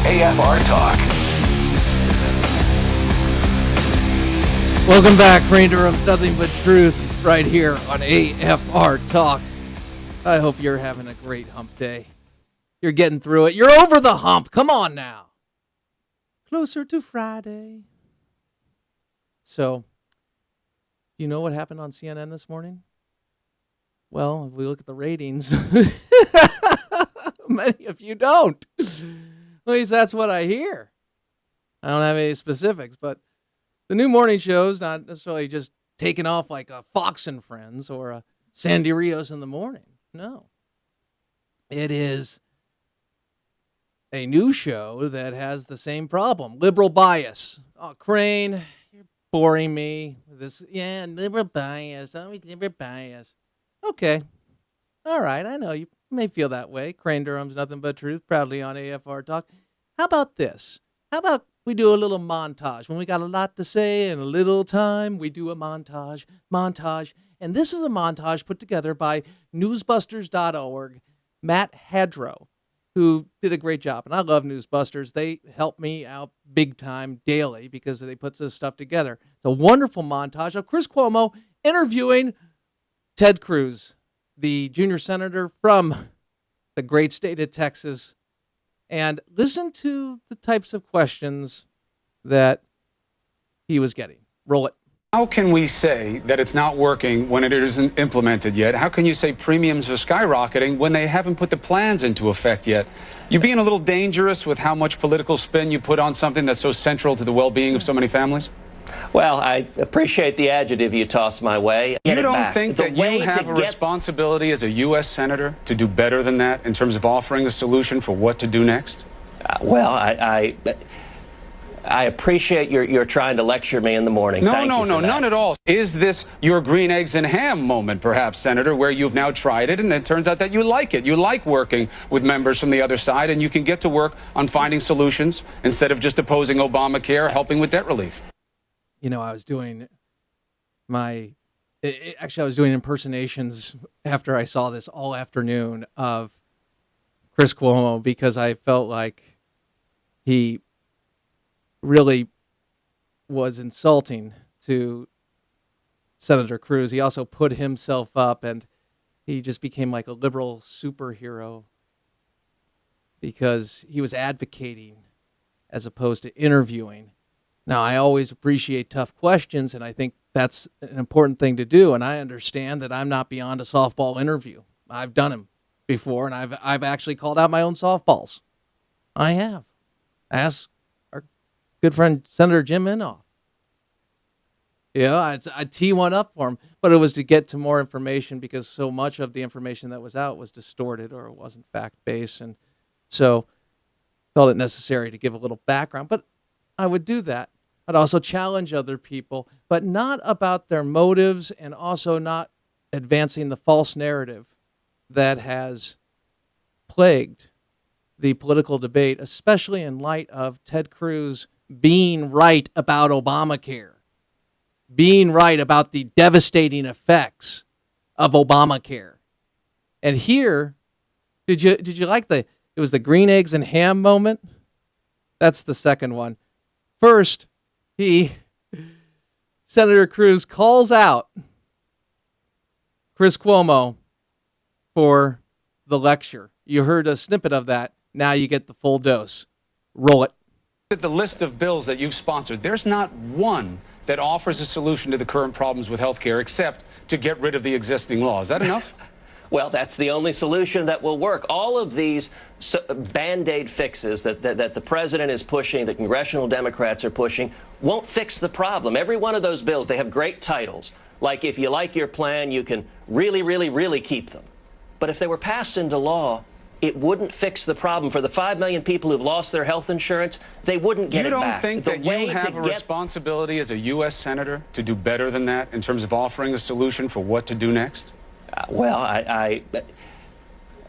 AFR Talk. Welcome back, Crane Durham's Nothing But Truth, right here on AFR Talk. I hope you're having a great hump day. You're getting through it. You're over the hump. Come on now. Closer to Friday. So, you know what happened on CNN this morning? Well, if we look at the ratings, many of you don't. At least that's what I hear. I don't have any specifics, but the new morning show's not necessarily just taking off like a Fox and Friends or a Sandy Rios in the morning. No. It is a new show that has the same problem. Liberal bias. Oh, Crane, you're boring me with this. Yeah, liberal bias. Always liberal bias. Okay. All right. I know you may feel that way. Crane Durham's Nothing But Truth, proudly on AFR Talk. How about this? How about we do a little montage? When we got a lot to say and a little time, we do a montage. And this is a montage put together by newsbusters.org, Matt Hadrow, who did a great job. And I love Newsbusters. They help me out big time daily because they put this stuff together. It's a wonderful montage of Chris Cuomo interviewing Ted Cruz, the junior senator from the great state of Texas. And listen to the types of questions that he was getting. Roll it. How can we say that it's not working when it isn't implemented yet? How can you say premiums are skyrocketing when they haven't put the plans into effect yet? You're being a little dangerous with how much political spin you put on something that's so central to the well-being of so many families? Well, I appreciate the adjective you tossed my way. You don't think that you have a responsibility as a U.S. Senator to do better than that in terms of offering a solution for what to do next? Well, I appreciate you're trying to lecture me in the morning. No, none at all. Is this your green eggs and ham moment, perhaps, Senator, where you've now tried it and it turns out that you like it? You like working with members from the other side and you can get to work on finding solutions instead of just opposing Obamacare, helping with debt relief. You know, I was doing impersonations after I saw this all afternoon of Chris Cuomo because I felt like he really was insulting to Senator Cruz. He also put himself up and he just became like a liberal superhero because he was advocating as opposed to interviewing. Now, I always appreciate tough questions, and I think that's an important thing to do, and I understand that I'm not beyond a softball interview. I've done them before, and I've actually called out my own softballs. I have. Ask our good friend Senator Jim Inhofe. Yeah, I'd tee one up for him, but it was to get to more information because so much of the information that was out was distorted or it wasn't fact-based, and so felt it necessary to give a little background, but I would do that. I'd also challenge other people, but not about their motives and also not advancing the false narrative that has plagued the political debate, especially in light of Ted Cruz being right about Obamacare, being right about the devastating effects of Obamacare. And here, did you like it was the green eggs and ham moment? That's the second one. First, Senator Cruz calls out Chris Cuomo for the lecture. You heard a snippet of that. Now you get the full dose. Roll it. The list of bills that you've sponsored, there's not one that offers a solution to the current problems with health care except to get rid of the existing law. Is that enough? Well, that's the only solution that will work. All of these Band-Aid fixes that the president is pushing, the congressional Democrats are pushing, won't fix the problem. Every one of those bills, they have great titles. Like, if you like your plan, you can really, really, really keep them. But if they were passed into law, it wouldn't fix the problem. For the 5 million people who've lost their health insurance, they wouldn't get it back. You don't think that you have a responsibility as a U.S. Senator to do better than that in terms of offering a solution for what to do next? Well,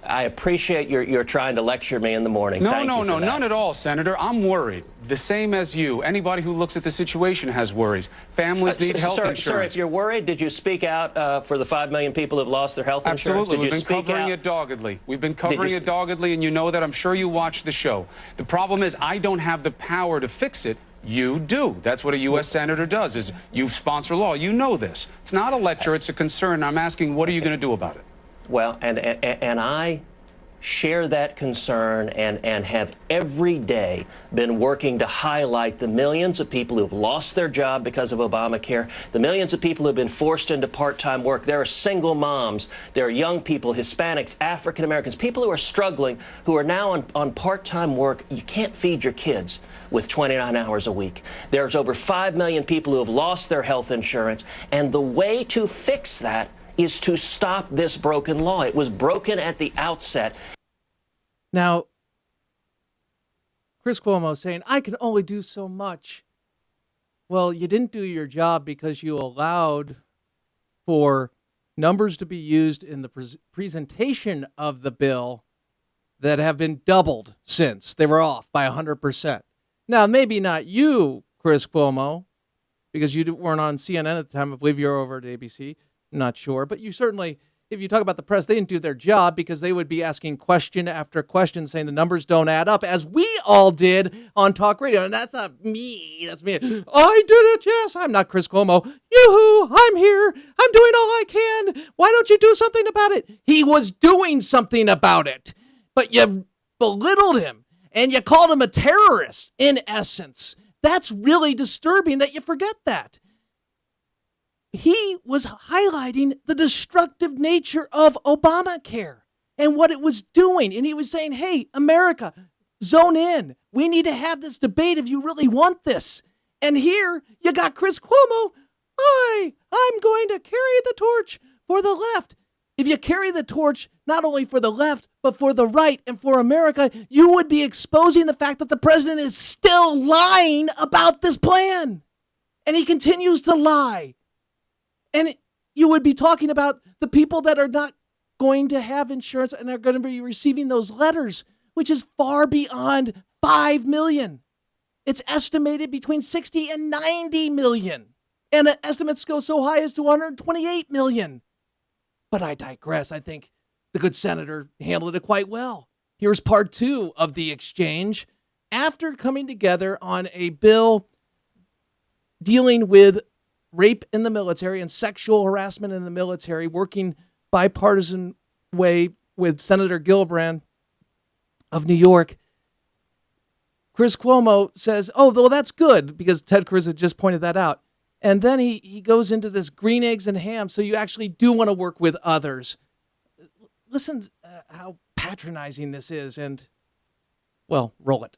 I appreciate you're trying to lecture me in the morning. No, Thank no, you for no, that. none at all, Senator. I'm worried. The same as you. Anybody who looks at the situation has worries. Families need health insurance. Sir, if you're worried, did you speak out for the 5 million people who've lost their health insurance? Absolutely. We've been speak covering out? it doggedly. We've been covering it doggedly, and you know that. I'm sure you watch the show. The problem is I don't have the power to fix it. You do. That's what a U.S. Senator does, is you sponsor law. You know this. It's not a lecture. It's a concern. I'm asking, what are you going to do about it? Well, and I share that concern and have every day been working to highlight the millions of people who have lost their job because of Obamacare, the millions of people who have been forced into part-time work. There are single moms, there are young people, Hispanics, African Americans, people who are struggling, who are now on part-time work. You can't feed your kids with 29 hours a week. There's over 5 million people who have lost their health insurance, and the way to fix that is to stop this broken law. It was broken at the outset. Now, Chris Cuomo saying, I can only do so much. Well, you didn't do your job because you allowed for numbers to be used in the presentation of the bill that have been doubled since. They were off by 100%. Now, maybe not you, Chris Cuomo, because you weren't on CNN at the time. I believe you were over at ABC. Not sure, but you certainly, if you talk about the press, they didn't do their job because they would be asking question after question saying the numbers don't add up, as we all did on talk radio. And that's not me. That's me. I did it. Yes, I'm not Chris Cuomo. Yoo-hoo, I'm here. I'm doing all I can. Why don't you do something about it? He was doing something about it, but you belittled him and you called him a terrorist in essence. That's really disturbing that you forget that. He was highlighting the destructive nature of Obamacare and what it was doing. And he was saying, hey, America, zone in. We need to have this debate if you really want this. And here you got Chris Cuomo. I'm going to carry the torch for the left. If you carry the torch, not only for the left, but for the right and for America, you would be exposing the fact that the president is still lying about this plan. And he continues to lie. And you would be talking about the people that are not going to have insurance and are going to be receiving those letters, which is far beyond 5 million. It's estimated between 60 and 90 million. And estimates go so high as to 128 million. But I digress. I think the good senator handled it quite well. Here's part 2 of the exchange. After coming together on a bill dealing with rape in the military and sexual harassment in the military, working bipartisan way with Senator Gillibrand of New York, Chris Cuomo says, oh, well, that's good, because Ted Cruz had just pointed that out. And then he goes into this green eggs and ham, so you actually do want to work with others. Listen how patronizing this is, and, well, roll it.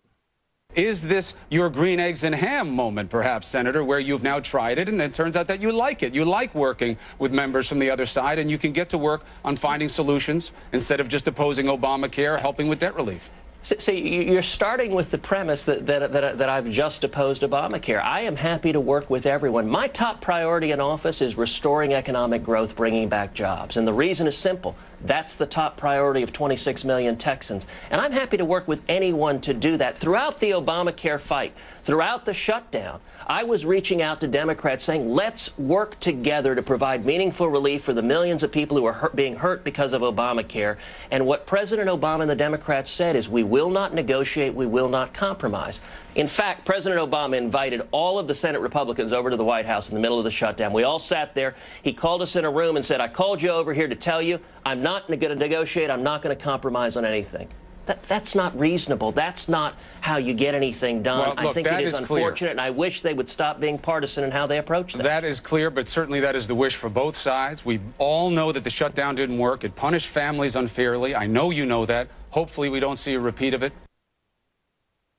Is this your green eggs and ham moment, perhaps, Senator, where you've now tried it and it turns out that you like it? You like working with members from the other side, and you can get to work on finding solutions instead of just opposing Obamacare, helping with debt relief. See, you're starting with the premise that I've just opposed Obamacare. I am happy to work with everyone. My top priority in office is restoring economic growth, bringing back jobs. And the reason is simple. That's the top priority of 26 million Texans. And I'm happy to work with anyone to do that. Throughout the Obamacare fight, throughout the shutdown, I was reaching out to Democrats saying, let's work together to provide meaningful relief for the millions of people who are being hurt because of Obamacare. And what President Obama and the Democrats said is, we will not negotiate, we will not compromise. In fact, President Obama invited all of the Senate Republicans over to the White House in the middle of the shutdown. We all sat there. He called us in a room and said, I called you over here to tell you I'm not going to negotiate. I'm not going to compromise on anything. That's not reasonable. That's not how you get anything done. Well, look, I think it is unfortunate, clear. and I wish they would stop being partisan in how they approach that. That is clear, but certainly that is the wish for both sides. We all know that the shutdown didn't work. It punished families unfairly. I know you know that. Hopefully we don't see a repeat of it.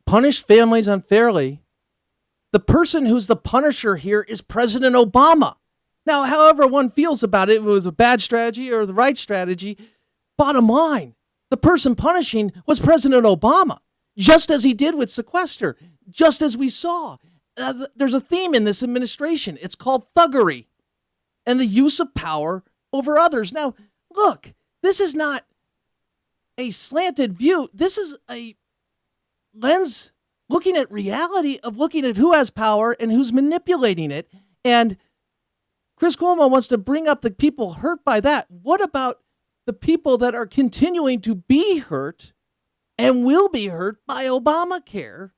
Punished families unfairly. The person who's the punisher here is President Obama. Now, however one feels about it, if it was a bad strategy or the right strategy, bottom line, the person punishing was President Obama, just as he did with sequester, just as we saw. There's a theme in this administration. It's called thuggery and the use of power over others. Now, look, this is not a slanted view. This is a lens looking at reality of looking at who has power and who's manipulating it. And Chris Cuomo wants to bring up the people hurt by that. What about the people that are continuing to be hurt and will be hurt by Obamacare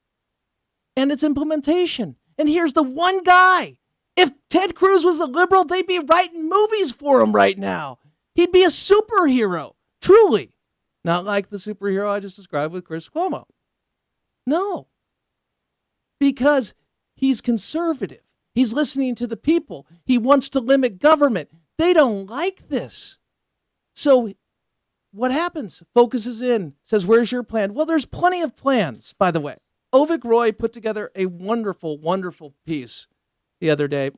and its implementation? And here's the one guy. If Ted Cruz was a liberal, they'd be writing movies for him right now. He'd be a superhero, truly. Not like the superhero I just described with Chris Cuomo. No. Because he's conservative. He's listening to the people. He wants to limit government. They don't like this. So what happens? Focuses in, says, where's your plan? Well, there's plenty of plans, by the way. Ovik Roy put together a wonderful, wonderful piece the other day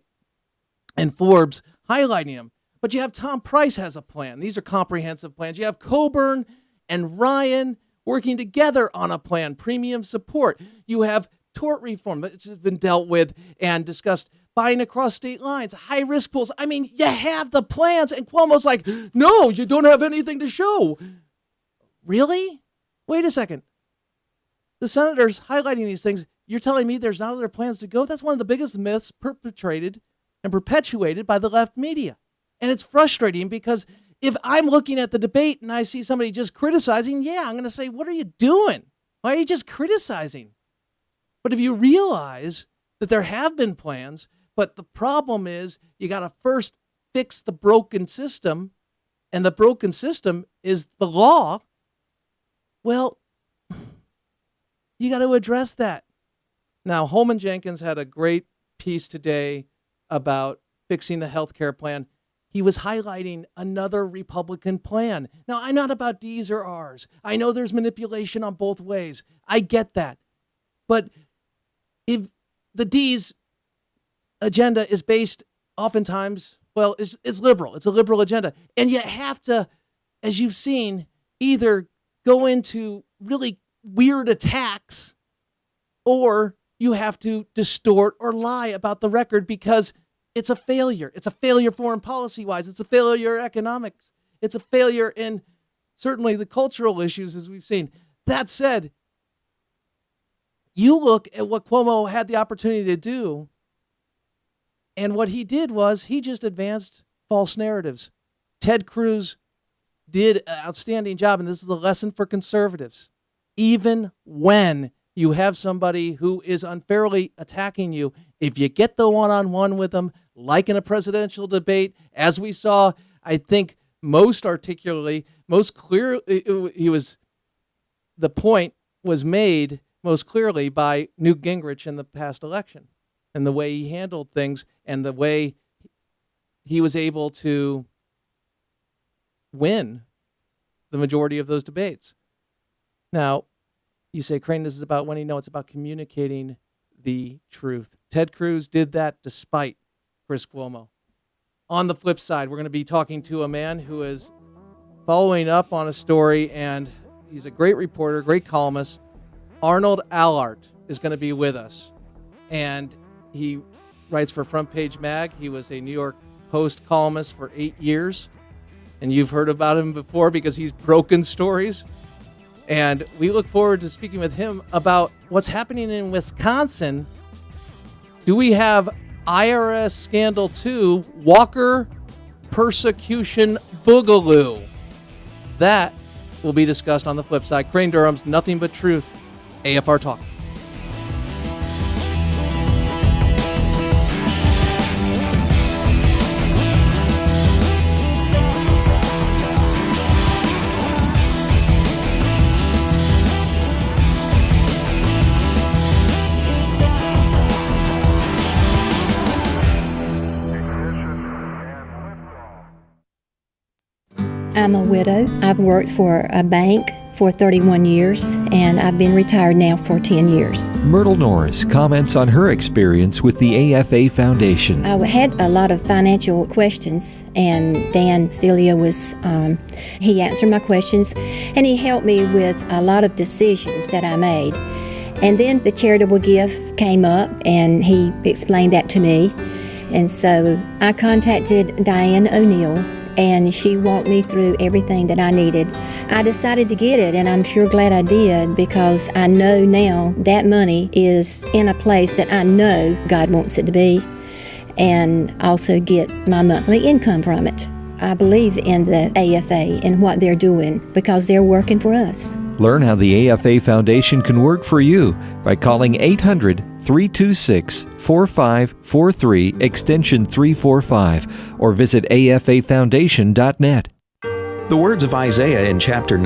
in Forbes highlighting him. But you have Tom Price has a plan. These are comprehensive plans. You have Coburn and Ryan working together on a plan, premium support. You have tort reform that's just been dealt with and discussed, buying across state lines, high-risk pools. I mean, you have the plans, and Cuomo's like, no, you don't have anything to show. Really? Wait a second. The senators highlighting these things, you're telling me there's not other plans to go? That's one of the biggest myths perpetrated and perpetuated by the left media. And it's frustrating because if I'm looking at the debate and I see somebody just criticizing, yeah, I'm going to say, what are you doing? Why are you just criticizing? But if you realize that there have been plans, but the problem is you got to first fix the broken system, and the broken system is the law, well, you got to address that. Now, Holman Jenkins had a great piece today about fixing the health care plan. He was highlighting another Republican plan. Now, I'm not about D's or R's. I know there's manipulation on both ways. I get that. But if the D's agenda is based oftentimes, well, it's liberal. It's a liberal agenda. And you have to, as you've seen, either go into really weird attacks or you have to distort or lie about the record because it's a failure. It's a failure foreign policy-wise. It's a failure economics. It's a failure in certainly the cultural issues as we've seen. That said, you look at what Cuomo had the opportunity to do, and what he did was he just advanced false narratives. Ted Cruz did an outstanding job, and this is a lesson for conservatives. Even when you have somebody who is unfairly attacking you, if you get the one-on-one with them, like in a presidential debate, as we saw, I think most articulately, most clear, the point was made most clearly by Newt Gingrich in the past election, and the way he handled things and the way he was able to win the majority of those debates. Now, you say, Crane, this is about winning. No, it's about communicating the truth. Ted Cruz did that despite Chris Cuomo. On the flip side, we're going to be talking to a man who is following up on a story, and he's a great reporter, great columnist. Arnold Allard is going to be with us, and he writes for Front Page Mag. He was a New York Post columnist for 8 years, and you've heard about him before because he's broken stories. And we look forward to speaking with him about what's happening in Wisconsin. Do we have IRS Scandal 2, Walker Persecution Boogaloo? That will be discussed on the flip side. Crane Durham's Nothing But Truth, AFR Talk. I'm a widow. I've worked for a bank for 31 years, and I've been retired now for 10 years. Myrtle Norris comments on her experience with the AFA Foundation. I had a lot of financial questions, and Dan Celia he answered my questions, and he helped me with a lot of decisions that I made. And then the charitable gift came up, and he explained that to me. And so I contacted Diane O'Neill, and she walked me through everything that I needed. I decided to get it, and I'm sure glad I did, because I know now that money is in a place that I know God wants it to be, and also get my monthly income from it. I believe in the AFA and what they're doing because they're working for us. Learn how the AFA Foundation can work for you by calling 800-326-4543 extension 345 or visit afafoundation.net. The words of Isaiah in chapter 9